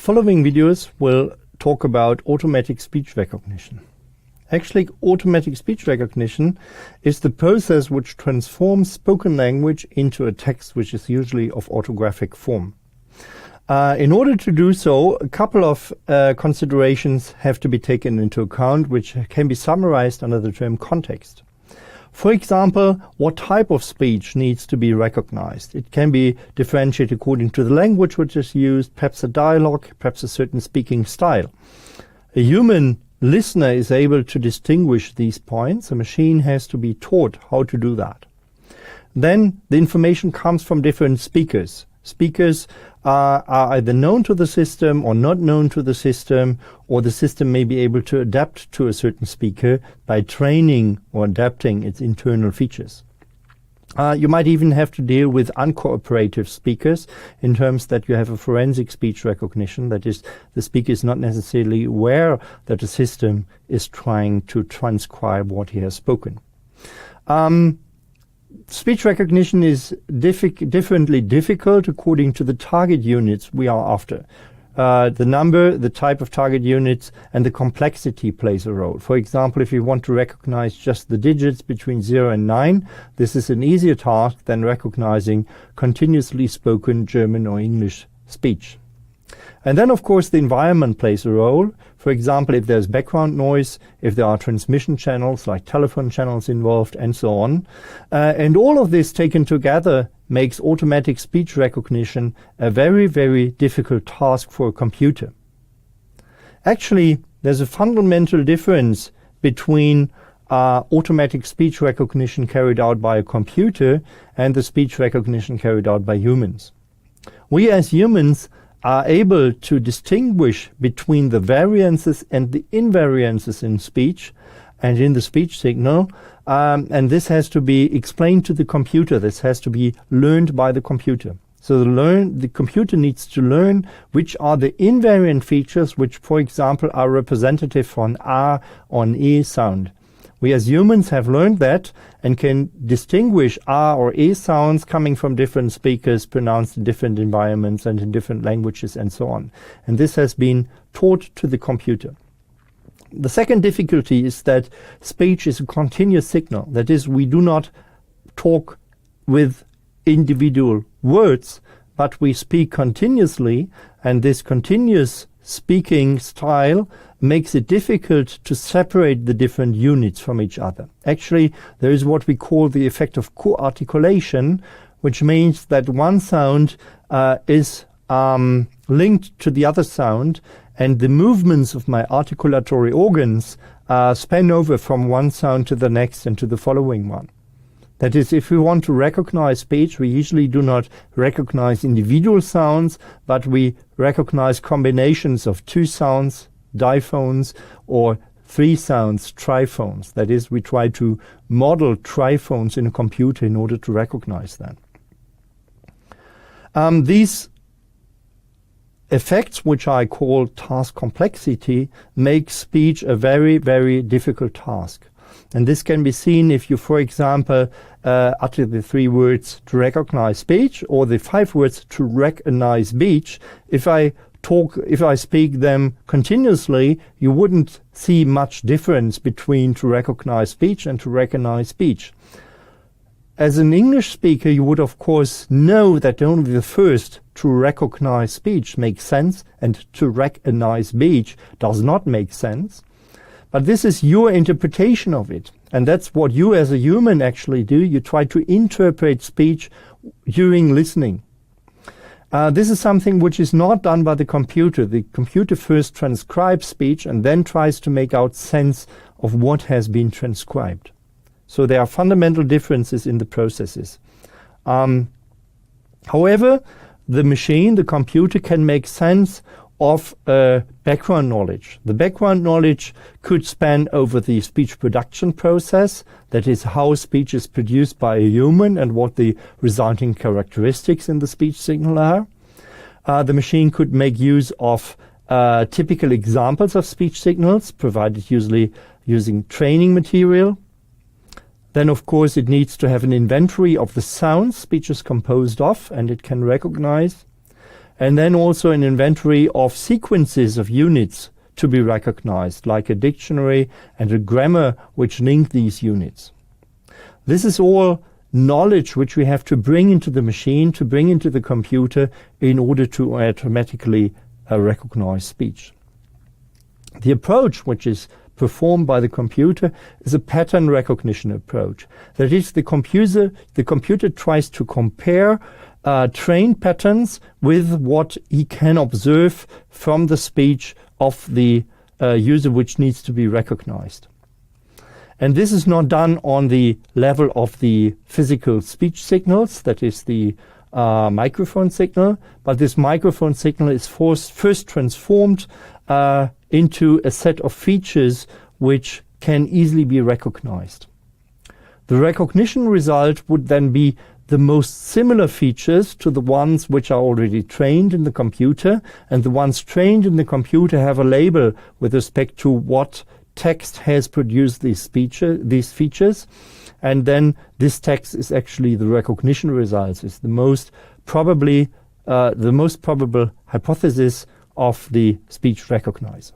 Following videos will talk about automatic speech recognition. Actually, automatic speech recognition is the process which transforms spoken language into a text which is usually of orthographic form. In order to do so, a couple of considerations have to be taken into account, which can be summarized under the term context. For example, what type of speech needs to be recognized? It can be differentiated according to the language which is used, perhaps a dialogue, perhaps a certain speaking style. A human listener is able to distinguish these points. A machine has to be taught how to do that. Then the information comes from different speakers. Speakers are either known to the system or not known to the system, or the system may be able to adapt to a certain speaker by training or adapting its internal features. You might even have to deal with uncooperative speakers in terms that you have a forensic speech recognition. That is, the speaker is not necessarily aware that the system is trying to transcribe what he has spoken. Speech recognition is differently difficult according to the target units we are after. The number, the type of target units, and the complexity plays a role. For example, if you want to recognize just the digits between 0 and 9, this is an easier task than recognizing continuously spoken German or English speech. And then, of course, the environment plays a role. For example, if there's background noise, if there are transmission channels like telephone channels involved, and so on. And all of this taken together makes automatic speech recognition a very, very difficult task for a computer. Actually, there's a fundamental difference between automatic speech recognition carried out by a computer and the speech recognition carried out by humans. We as humans are able to distinguish between the variances and the invariances in speech and in the speech signal, and this has to be explained to the computer. This has to be learned by the computer. So the computer needs to learn which are the invariant features which, for example, are representative for an R or an E sound. We as humans have learned that and can distinguish R or E sounds coming from different speakers, pronounced in different environments and in different languages and so on. And this has been taught to the computer. The second difficulty is that speech is a continuous signal. That is, we do not talk with individual words, but we speak continuously, and this continuous speaking style makes it difficult to separate the different units from each other. Actually, there is what we call the effect of co-articulation, which means that one sound is linked to the other sound, and the movements of my articulatory organs span over from one sound to the next and to the following one. That is, if we want to recognize speech, we usually do not recognize individual sounds, but we recognize combinations of two sounds, diphones, or three sounds, triphones. That is, we try to model triphones in a computer in order to recognize that. These effects, which I call task complexity, make speech a very, very difficult task. And this can be seen if you, for example, utter the 3 words to recognize speech, or the 5 words to recognize speech. If I speak them continuously, you wouldn't see much difference between to recognize speech and to recognize speech. As an English speaker, you would of course know that only the first, to recognize speech, makes sense, and to recognize speech does not make sense. But this is your interpretation of it. And that's what you as a human actually do. You try to interpret speech during listening. This is something which is not done by the computer. The computer first transcribes speech and then tries to make out sense of what has been transcribed. So there are fundamental differences in the processes. However, the machine, the computer, can make sense of background knowledge. The background knowledge could span over the speech production process, that is how speech is produced by a human and what the resulting characteristics in the speech signal are. The machine could make use of typical examples of speech signals, provided usually using training material. Then, of course, it needs to have an inventory of the sounds speech is composed of, and it can recognize. and then also an inventory of sequences of units to be recognized, like a dictionary and a grammar which link these units. This is all knowledge which we have to bring into the machine, to bring into the computer in order to automatically recognize speech. The approach which is performed by the computer is a pattern recognition approach. That is, the computer tries to compare trained patterns with what he can observe from the speech of the user which needs to be recognized. And this is not done on the level of the physical speech signals, that is the microphone signal, but this microphone signal is first transformed into a set of features which can easily be recognized. The recognition result would then be the most similar features to the ones which are already trained in the computer, and the ones trained in the computer have a label with respect to what text has produced these features, and then this text is actually the recognition results, is the most probable hypothesis of the speech recognizer.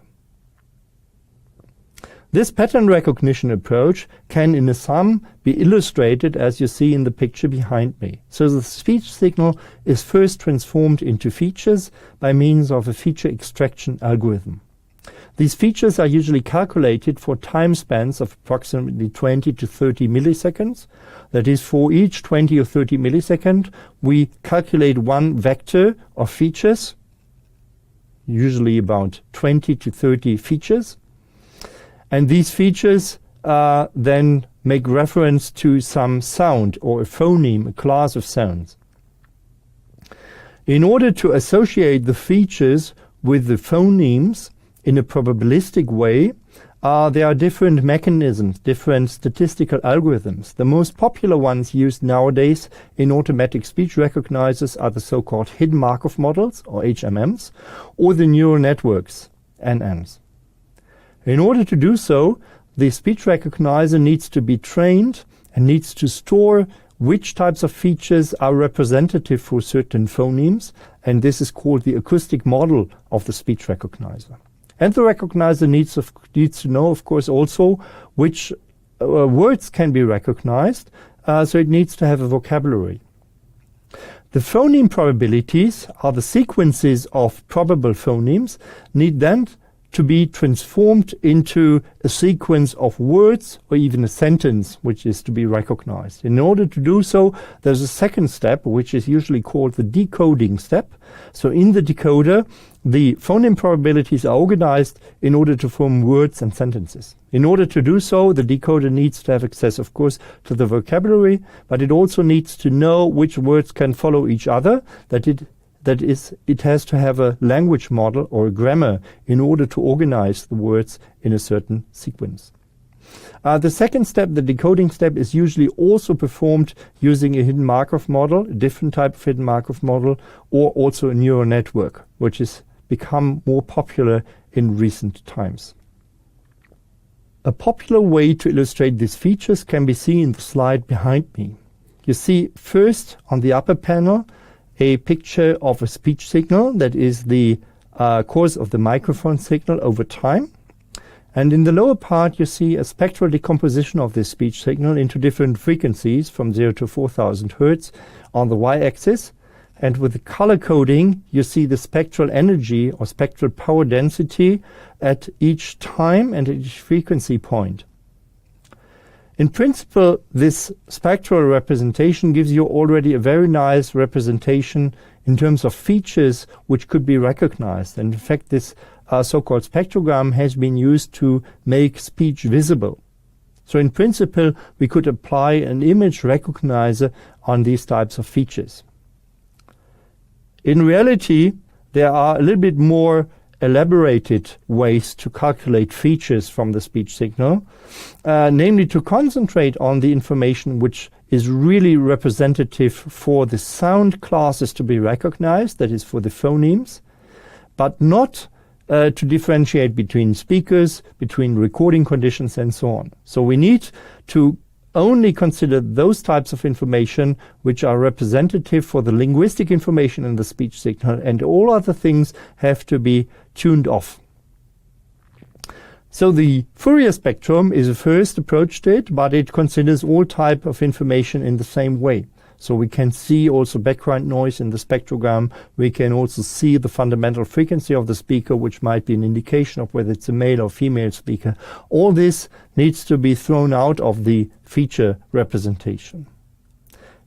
This pattern recognition approach can, in a sum, be illustrated as you see in the picture behind me. So the speech signal is first transformed into features by means of a feature extraction algorithm. These features are usually calculated for time spans of approximately 20 to 30 milliseconds. That is, for each 20 or 30 milliseconds, we calculate one vector of features, usually about 20 to 30 features. And these features then make reference to some sound or a phoneme, a class of sounds. In order to associate the features with the phonemes in a probabilistic way, there are different mechanisms, different statistical algorithms. The most popular ones used nowadays in automatic speech recognizers are the so-called hidden Markov models, or HMMs, or the neural networks, NNs. In order to do so, the speech recognizer needs to be trained and needs to store which types of features are representative for certain phonemes, and this is called the acoustic model of the speech recognizer. And the recognizer needs to know, of course, also which words can be recognized, so it needs to have a vocabulary. The phoneme probabilities are the sequences of probable phonemes, need then to be transformed into a sequence of words or even a sentence which is to be recognized. In order to do so, there's a second step which is usually called the decoding step. So in the decoder, the phoneme probabilities are organized in order to form words and sentences. In order to do so, the decoder needs to have access, of course, to the vocabulary, but it also needs to know which words can follow each other, it has to have a language model or a grammar in order to organize the words in a certain sequence. The second step, the decoding step, is usually also performed using a hidden Markov model, a different type of hidden Markov model, or also a neural network, which has become more popular in recent times. A popular way to illustrate these features can be seen in the slide behind me. You see first on the upper panel a picture of a speech signal that is the course of the microphone signal over time. And in the lower part, you see a spectral decomposition of this speech signal into different frequencies from 0 to 4000 Hertz on the y-axis. And with the color coding, you see the spectral energy or spectral power density at each time and at each frequency point. In principle, this spectral representation gives you already a very nice representation in terms of features which could be recognized. And in fact, this so-called spectrogram has been used to make speech visible. So in principle, we could apply an image recognizer on these types of features. In reality, there are a little bit more elaborated ways to calculate features from the speech signal, namely to concentrate on the information which is really representative for the sound classes to be recognized, that is for the phonemes, but not to differentiate between speakers, between recording conditions and so on. So we need to only consider those types of information which are representative for the linguistic information in the speech signal, and all other things have to be tuned off. So the Fourier spectrum is a first approach to it, but it considers all type of information in the same way. So we can see also background noise in the spectrogram. We can also see the fundamental frequency of the speaker, which might be an indication of whether it's a male or female speaker. All this needs to be thrown out of the feature representation.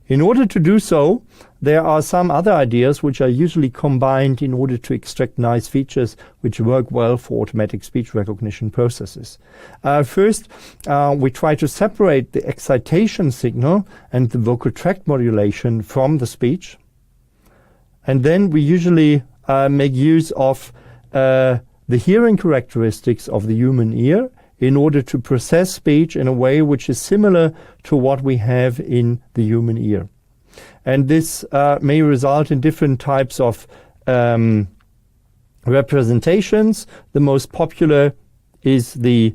In order to do so, there are some other ideas which are usually combined in order to extract nice features which work well for automatic speech recognition processes. First, we try to separate the excitation signal and the vocal tract modulation from the speech. And then we usually make use of the hearing characteristics of the human ear in order to process speech in a way which is similar to what we have in the human ear. And this may result in different types of representations. The most popular is the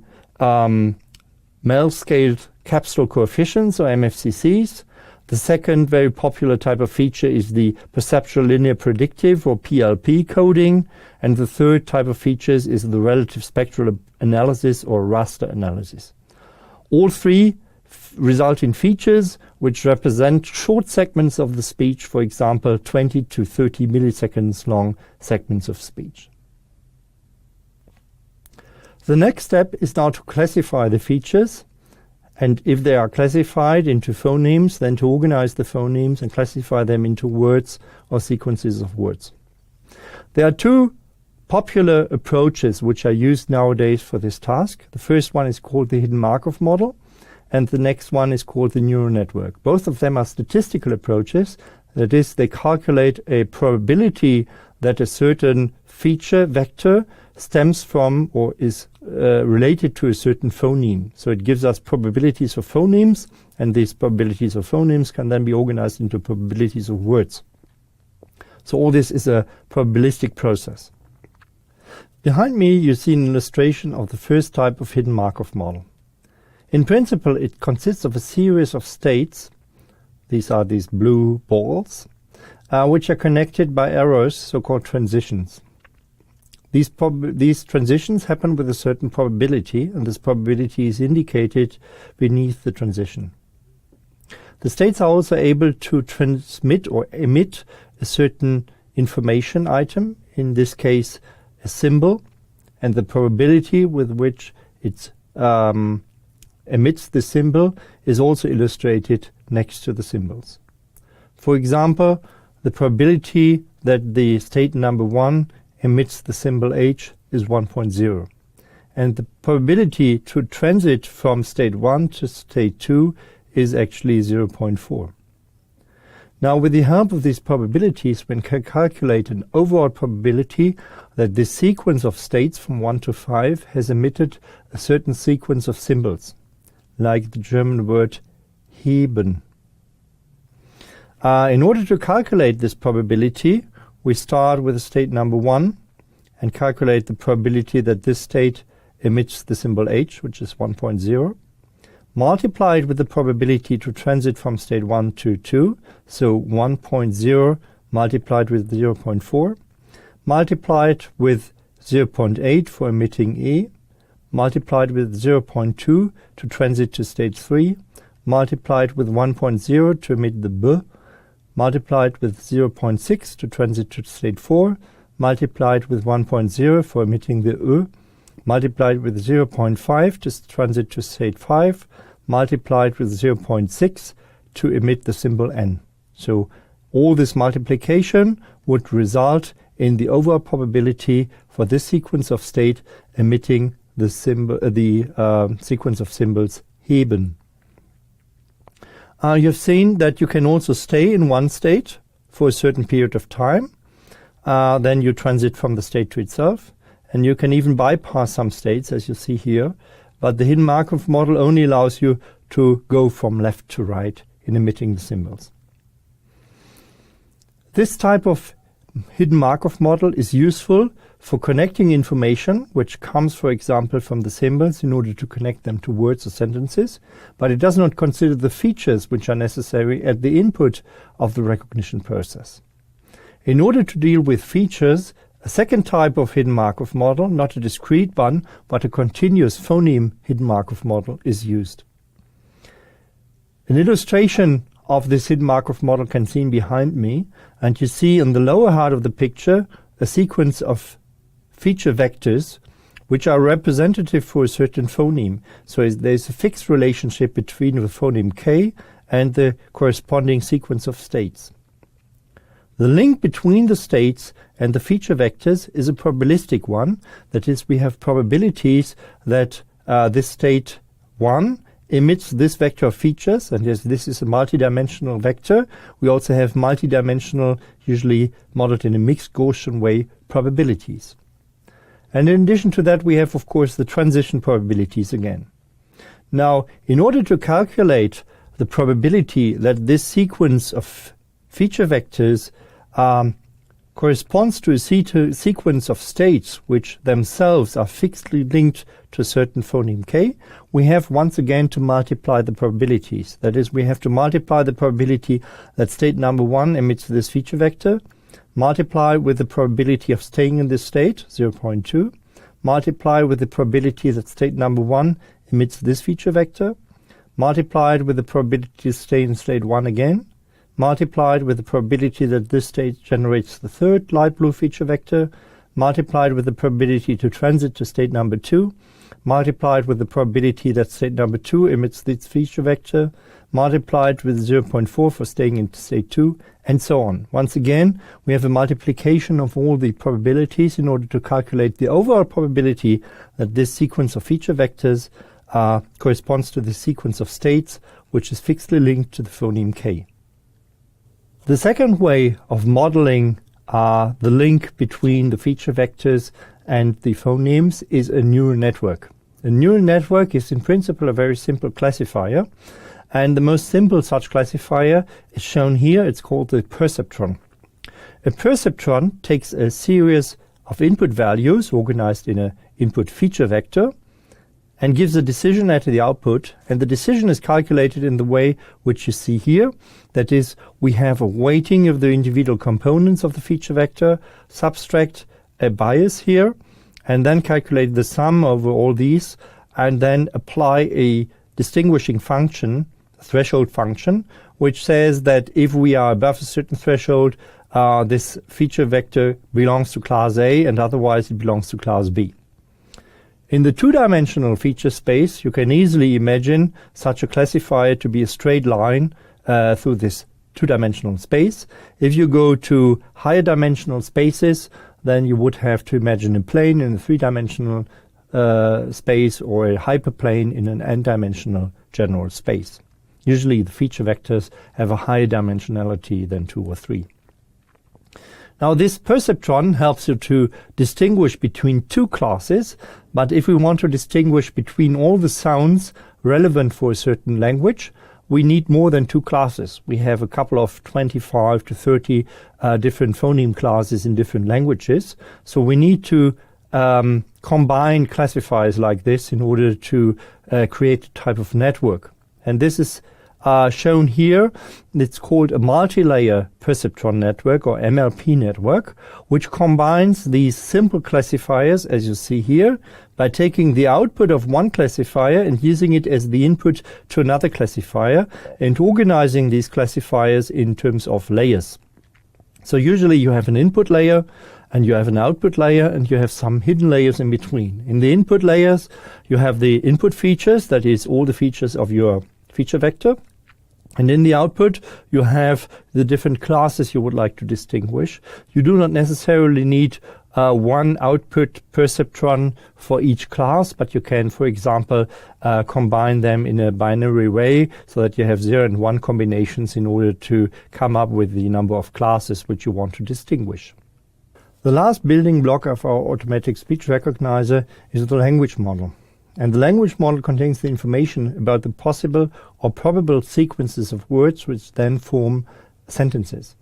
Mel-scaled capsule coefficients, or MFCCs. The second very popular type of feature is the perceptual linear predictive, or PLP coding. And the third type of features is the relative spectral analysis, or raster analysis. All three result in features which represent short segments of the speech, for example, 20 to 30 milliseconds long segments of speech. The next step is now to classify the features, and if they are classified into phonemes, then to organize the phonemes and classify them into words or sequences of words. There are two popular approaches which are used nowadays for this task. The first one is called the hidden Markov model, and the next one is called the neural network. Both of them are statistical approaches. That is, they calculate a probability that a certain feature vector stems from or is related to a certain phoneme. So it gives us probabilities of phonemes, and these probabilities of phonemes can then be organized into probabilities of words. So all this is a probabilistic process. Behind me you see an illustration of the first type of hidden Markov model. In principle, it consists of a series of states. These are these blue balls, which are connected by arrows, so-called transitions. These transitions happen with a certain probability, and this probability is indicated beneath the transition. The states are also able to transmit or emit a certain information item, in this case a symbol, and the probability with which it emits the symbol is also illustrated next to the symbols. For example, the probability that the state number 1 emits the symbol H is 1.0. And the probability to transit from state 1 to state 2 is actually 0.4. Now, with the help of these probabilities, one can calculate an overall probability that this sequence of states from 1 to 5 has emitted a certain sequence of symbols, like the German word heben. In order to calculate this probability, we start with state number 1 and calculate the probability that this state emits the symbol H, which is 1.0, multiplied with the probability to transit from state 1 to 2, so 1.0 multiplied with 0.4, multiplied with 0.8 for emitting E, multiplied with 0.2 to transit to state 3, multiplied with 1.0 to emit the B, multiplied with 0.6 to transit to state 4, multiplied with 1.0 for emitting the Ö, multiplied with 0.5 to transit to state 5, multiplied with 0.6 to emit the symbol N. So all this multiplication would result in the overall probability for this sequence of state emitting the sequence of symbols heben. You've seen that you can also stay in one state for a certain period of time. Then you transit from the state to itself. And you can even bypass some states, as you see here. But the hidden Markov model only allows you to go from left to right in emitting the symbols. This type of hidden Markov model is useful for connecting information, which comes, for example, from the symbols in order to connect them to words or sentences, but it does not consider the features which are necessary at the input of the recognition process. In order to deal with features, a second type of hidden Markov model, not a discrete one, but a continuous phoneme hidden Markov model, is used. An illustration of this hidden Markov model can be seen behind me, and you see in the lower half of the picture a sequence of feature vectors which are representative for a certain phoneme. So there's a fixed relationship between the phoneme K and the corresponding sequence of states. The link between the states and the feature vectors is a probabilistic one. That is, we have probabilities that this state 1 emits this vector of features, and yes, this is a multidimensional vector. We also have multidimensional, usually modeled in a mixed Gaussian way, probabilities. And in addition to that, we have, of course, the transition probabilities again. Now, in order to calculate the probability that this sequence of feature vectors corresponds to a sequence of states which themselves are fixedly linked to a certain phoneme K, we have once again to multiply the probabilities. That is, we have to multiply the probability that state number 1 emits this feature vector, multiply with the probability of staying in this state, 0.2, multiply with the probability that state number 1 emits this feature vector, multiplied with the probability to stay in state 1 again, multiplied with the probability that this state generates the third light blue feature vector, multiplied with the probability to transit to state number 2, multiplied with the probability that state number 2 emits this feature vector, multiplied with 0.4 for staying in state 2, and so on. Once again, we have a multiplication of all the probabilities in order to calculate the overall probability that this sequence of feature vectors corresponds to the sequence of states, which is fixedly linked to the phoneme K. The second way of modeling the link between the feature vectors and the phonemes is a neural network. A neural network is in principle a very simple classifier, and the most simple such classifier is shown here. It's called the perceptron. A perceptron takes a series of input values organized in an input feature vector and gives a decision at the output, and the decision is calculated in the way which you see here. That is, we have a weighting of the individual components of the feature vector, subtract a bias here, and then calculate the sum over all these, and then apply a distinguishing function, a threshold function, which says that if we are above a certain threshold, this feature vector belongs to class A, and otherwise it belongs to class B. In the two-dimensional feature space, you can easily imagine such a classifier to be a straight line through this two-dimensional space. If you go to higher dimensional spaces, then you would have to imagine a plane in a three-dimensional space or a hyperplane in an n-dimensional general space. Usually the feature vectors have a higher dimensionality than 2 or 3. Now, this perceptron helps you to distinguish between two classes, but if we want to distinguish between all the sounds relevant for a certain language, we need more than two classes. We have a couple of 25 to 30 different phoneme classes in different languages, so we need to combine classifiers like this in order to create a type of network. And this is shown here. It's called a multi-layer perceptron network, or MLP network, which combines these simple classifiers, as you see here, by taking the output of one classifier and using it as the input to another classifier, and organizing these classifiers in terms of layers. So usually you have an input layer, and you have an output layer, and you have some hidden layers in between. In the input layers, you have the input features, that is all the features of your feature vector. And in the output, you have the different classes you would like to distinguish. You do not necessarily need one output perceptron for each class, but you can, for example, combine them in a binary way so that you have 0 and 1 combinations in order to come up with the number of classes which you want to distinguish. The last building block of our automatic speech recognizer is the language model. And the language model contains the information about the possible or probable sequences of words which then form sentences.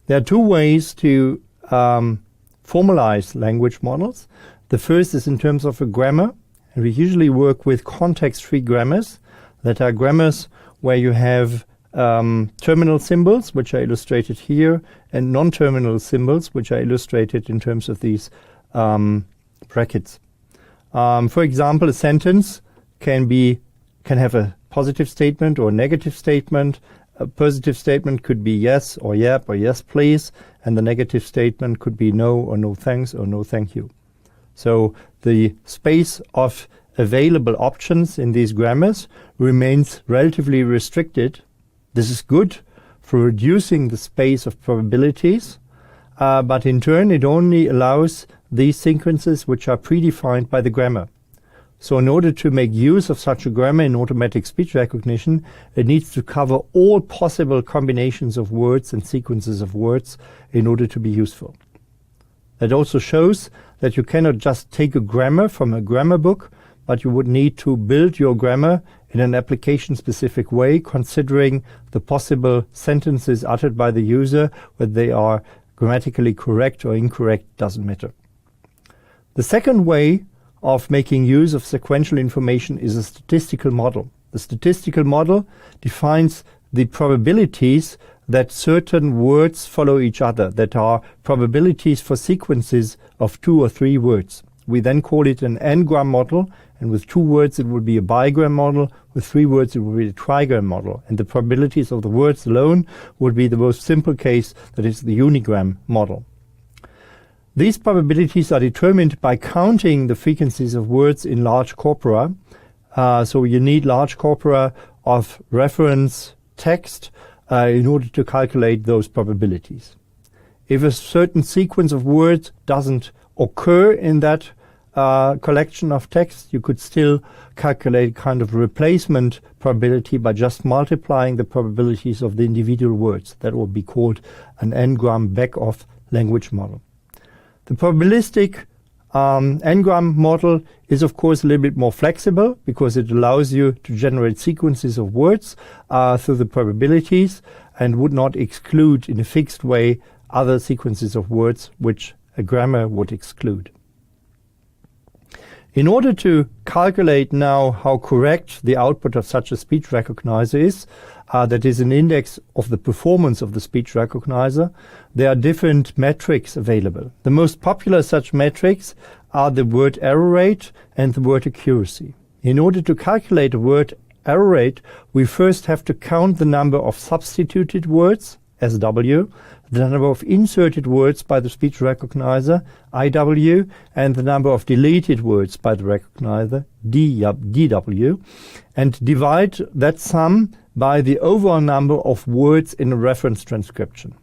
There are two ways to formalize language models. The first is in terms of a grammar, and we usually work with context-free grammars that are grammars where you have terminal symbols, which are illustrated here, and non-terminal symbols, which are illustrated in terms of these brackets. For example, a sentence can have a positive statement or a negative statement. A positive statement could be yes or yep or yes please, and the negative statement could be no or no thanks or no thank you. So the space of available options in these grammars remains relatively restricted. This is good for reducing the space of probabilities, but in turn it only allows these sequences which are predefined by the grammar. So in order to make use of such a grammar in automatic speech recognition, it needs to cover all possible combinations of words and sequences of words in order to be useful. That also shows that you cannot just take a grammar from a grammar book, but you would need to build your grammar in an application-specific way, considering the possible sentences uttered by the user, whether they are grammatically correct or incorrect, doesn't matter. The second way of making use of sequential information is a statistical model. The statistical model defines the probabilities that certain words follow each other, that are probabilities for sequences of 2 or 3 words. We then call it an n-gram model, and with 2 words it would be a bigram model, with 3 words it would be a trigram model, and the probabilities of the words alone would be the most simple case, that is the unigram model. These probabilities are determined by counting the frequencies of words in large corpora. So you need large corpora of reference text in order to calculate those probabilities. If a certain sequence of words doesn't occur in that collection of text, you could still calculate kind of replacement probability by just multiplying the probabilities of the individual words. That would be called an n-gram back-off language model. The probabilistic n-gram model is of course a little bit more flexible because it allows you to generate sequences of words through the probabilities and would not exclude in a fixed way other sequences of words which a grammar would exclude. In order to calculate now how correct the output of such a speech recognizer is, that is an index of the performance of the speech recognizer, there are different metrics available. The most popular such metrics are the word error rate and the word accuracy. In order to calculate a word error rate, we first have to count the number of substituted words, SW, the number of inserted words by the speech recognizer, IW, and the number of deleted words by the recognizer, DW, and divide that sum by the overall number of words in a reference transcription.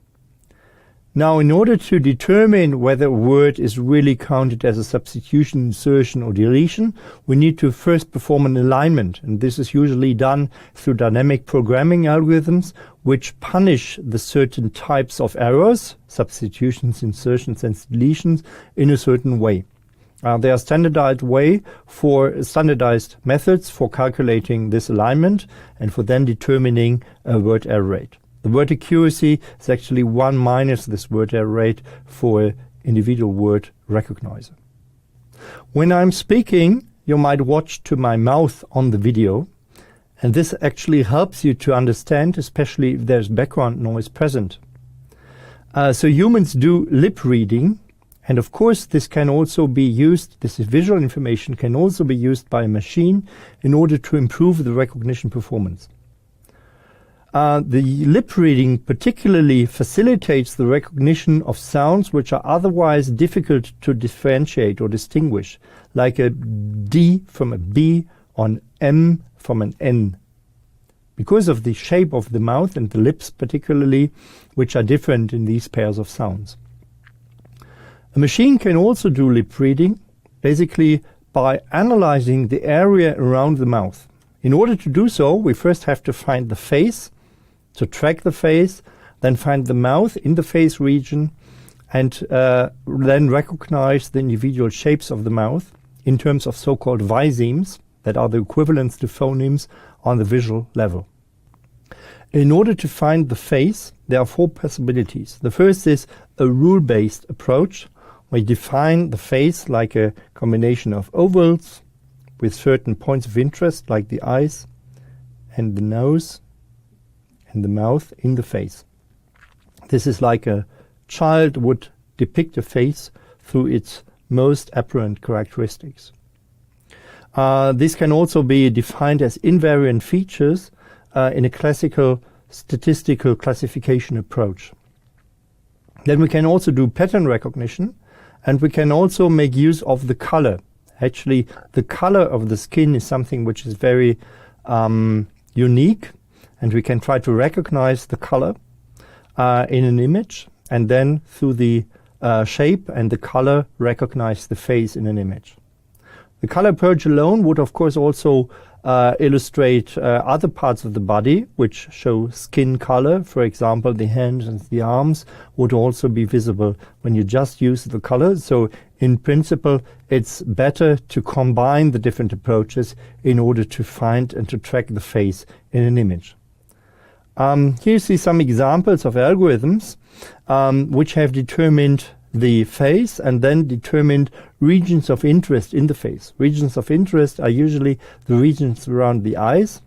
Now, in order to determine whether a word is really counted as a substitution, insertion, or deletion, we need to first perform an alignment, and this is usually done through dynamic programming algorithms which punish the certain types of errors, substitutions, insertions, and deletions, in a certain way. There are standardized methods for calculating this alignment and for then determining a word error rate. The word accuracy is actually 1 minus this word error rate for individual word recognizer. When I'm speaking, you might watch to my mouth on the video, and this actually helps you to understand, especially if there's background noise present. So humans do lip reading, and of course this can also be used, this visual information can also be used by a machine in order to improve the recognition performance. The lip reading particularly facilitates the recognition of sounds which are otherwise difficult to differentiate or distinguish, like a D from a B or an M from an N, because of the shape of the mouth and the lips particularly, which are different in these pairs of sounds. A machine can also do lip reading, basically by analyzing the area around the mouth. In order to do so, we first have to find the face, to track the face, then find the mouth in the face region, and then recognize the individual shapes of the mouth in terms of so-called visemes, that are the equivalents to phonemes on the visual level. In order to find the face, there are 4 possibilities. The first is a rule-based approach. We define the face like a combination of ovals with certain points of interest, like the eyes and the nose and the mouth in the face. This is like a child would depict a face through its most apparent characteristics. This can also be defined as invariant features in a classical statistical classification approach. Then we can also do pattern recognition, and we can also make use of the color. Actually, the color of the skin is something which is very unique, and we can try to recognize the color in an image, and then through the shape and the color recognize the face in an image. The color approach alone would of course also illustrate other parts of the body which show skin color. For example, the hands and the arms would also be visible when you just use the color. So in principle, it's better to combine the different approaches in order to find and to track the face in an image. Here you see some examples of algorithms which have determined the face and then determined regions of interest in the face. Regions of interest are usually the regions around the eyes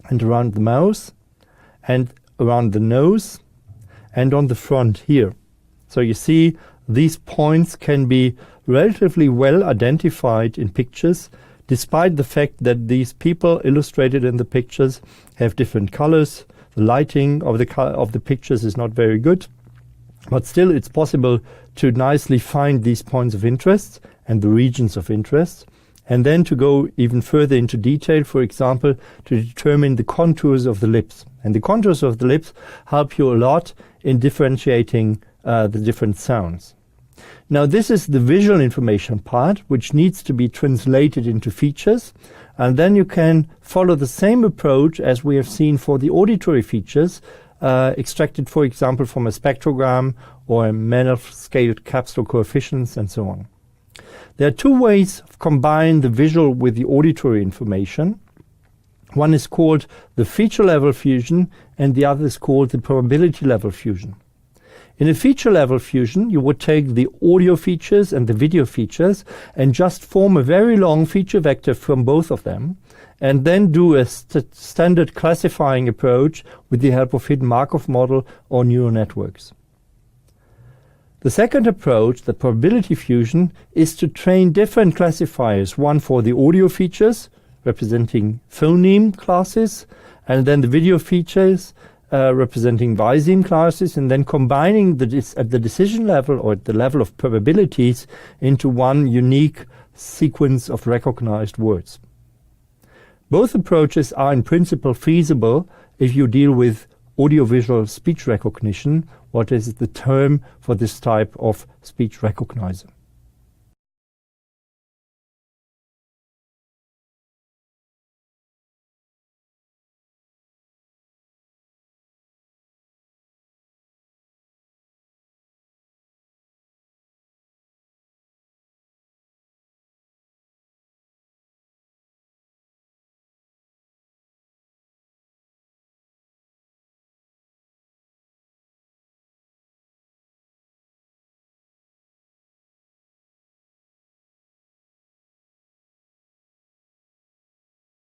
and around the mouth and around the nose and on the front here. So you see these points can be relatively well identified in pictures, despite the fact that these people illustrated in the pictures have different colors. The lighting of the pictures is not very good. But still, it's possible to nicely find these points of interest and the regions of interest, and then to go even further into detail, for example, to determine the contours of the lips. And the contours of the lips help you a lot in differentiating the different sounds. Now, this is the visual information part, which needs to be translated into features, and then you can follow the same approach as we have seen for the auditory features, extracted, for example, from a spectrogram or a Manov-scaled capsule coefficients and so on. There are 2 ways of combining the visual with the auditory information. One is called the feature-level fusion, and the other is called the probability-level fusion. In a feature-level fusion, you would take the audio features and the video features and just form a very long feature vector from both of them, and then do a standard classifying approach with the help of hidden Markov model or neural networks. The second approach, the probability fusion, is to train different classifiers, one for the audio features, representing phoneme classes, and then the video features, representing viseme classes, and then combining at the decision level or at the level of probabilities into one unique sequence of recognized words. Both approaches are in principle feasible if you deal with audiovisual speech recognition, what is the term for this type of speech recognizer.